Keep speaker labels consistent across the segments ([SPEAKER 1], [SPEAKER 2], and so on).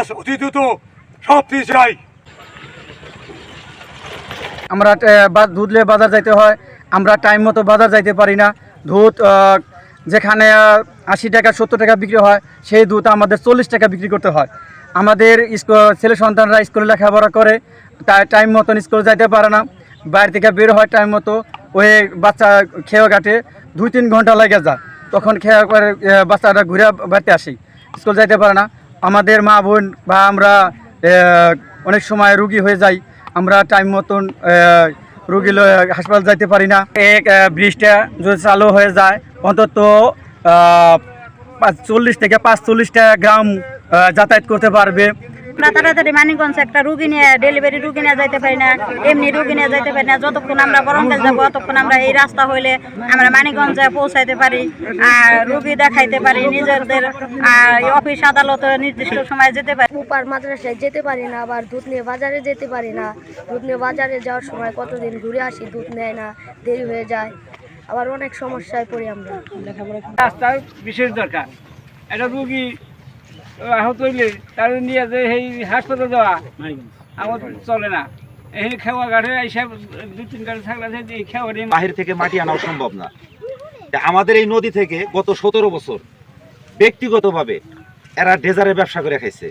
[SPEAKER 1] কাজ অতি দ্রুত সব কিছু চাই।
[SPEAKER 2] আমরা দুধ নিয়ে বাজার যাইতে হয়, আমরা টাইম মতো বাজার যাইতে পারি না। দুধ যেখানে 80 টাকা 70 টাকা বিক্রি হয়, সেই দুধ আমাদের 40 টাকা বিক্রি করতে হয়। আমাদের ছেলে সন্তানরা স্কুলে লেখাপড়া করে, টাইম মতন স্কুলে যাইতে পারে না, বাইরে থেকে বের হয় টাইম মতো, ওই বাচ্চা খেয়ে কাটে 2-3 ঘন্টা লেগে যায়। তখন খেয়ে করে বাচ্চাটা ঘুরে বাড়িতে আসি, স্কুল যাইতে পারে না। আমাদের মা বোন বা আমরা অনেক সময় রুগী হয়ে যাই, আমরা টাইম মতন রুগী হাসপাতাল যাইতে পারি না। এক ব্রিজটা যদি চালু হয়ে যায়, অন্তত 40 থেকে 45টা গ্রাম যাতায়াত করতে পারবে।
[SPEAKER 3] আমরা তাড়াতাড়ি মানিকগঞ্জ একটা রুগী নিয়ে ডেলিভারি রুগী নিয়ে যাইতে পারি না, এমনি রুগী নিয়ে যাইতে পারি না। যতক্ষণ আমরা বরঙ্গেল যাবো ততক্ষণ আমরা এই রাস্তা হইলে আমরা মানিকগঞ্জে পৌঁছাইতে পারি, আর রুগী দেখাইতে পারি, নিজেদের অফিস আদালতে নির্দিষ্ট সময় যেতে পারি।
[SPEAKER 4] উপার মাদ্রাসায় যেতে পারি না, আবার দুধ নিয়ে বাজারে যেতে পারি না। দুধ নিয়ে বাজারে যাওয়ার সময় কতদিন ঘুরে আসি, দুধ নেয় না, দেরি হয়ে যায়, আবার অনেক সমস্যায় পড়ি আমরা।
[SPEAKER 5] রাস্তার বিশেষ দরকার। একটা রুগী আহত হইলে তার নিয়ে যে এই হাসপাতালে যাওয়া আমার চলে না। এই খেওয়া ঘাটে এইসব 2-3 গাড়ি থাকলে এই খেওয়া
[SPEAKER 6] বাহির থেকে মাটি আনাও সম্ভব না। আমাদের এই নদী থেকে গত 17 বছর ব্যক্তিগতভাবে এরা ডেজারের ব্যবসা করে খাইছে।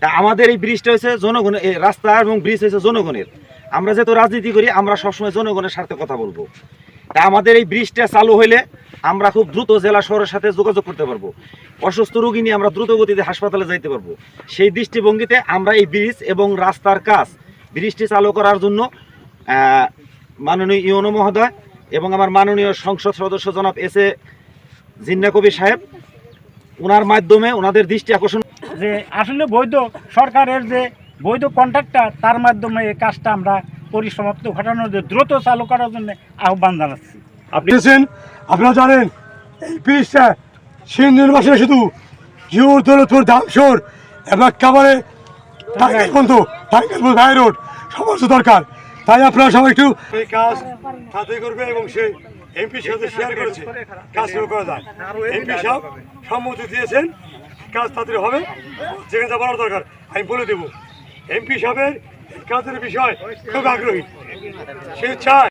[SPEAKER 6] তা আমাদের এই ব্রিজটা হয়েছে জনগণের, রাস্তা এবং ব্রিজ হয়েছে জনগণের। আমরা যেহেতু রাজনীতি করি, আমরা সবসময় জনগণের স্বার্থে কথা বলবো। তা আমাদের এই ব্রিজটা চালু হইলে আমরা খুব দ্রুত জেলা শহরের সাথে যোগাযোগ করতে পারবো, অসুস্থ রোগী নিয়ে আমরা দ্রুত গতিতে হাসপাতালে যাইতে পারবো। সেই দৃষ্টিভঙ্গিতে আমরা এই ব্রিজ এবং রাস্তার কাজ, ব্রিজটি চালু করার জন্য মাননীয় ইউনো মহোদয় এবং আমার মাননীয় সংসদ সদস্য জনাব এস.এ. জিন্না কবির সাহেব, ওনার মাধ্যমে ওনাদের দৃষ্টি আকর্ষণ
[SPEAKER 7] যে আসলে বৈধ সরকারের যে বৈধ কন্ট্রাক্টর, তার মাধ্যমে এই কাজটা আমরা পরিসমাপ্ত ঘটানোর দ্রুত চালু করার জন্য আহ্বান জানাচ্ছি।
[SPEAKER 1] আপনারা জানেন এই ব্রিজটা সিন্ধুর মাসে শুধু জিওর দৌলতপুর ধামসর এবং কাবারে বন্ধু হাই রোড সমস্ত দরকার। তাই আপনারা সবাই একটু এই কাজ তাড়াতাড়ি করবে এবং সে এমপি সাথে শেয়ার করেছে কাজ শুরু করা যায়। এমপি সাহেব সম্মতি দিয়েছেন, কাজ তাড়াতাড়ি হবে। যেখানে যা বলার দরকার আমি বলে দেবো। এমপি সাহেবের কাজের বিষয় খুব আগ্রহী, সে চায়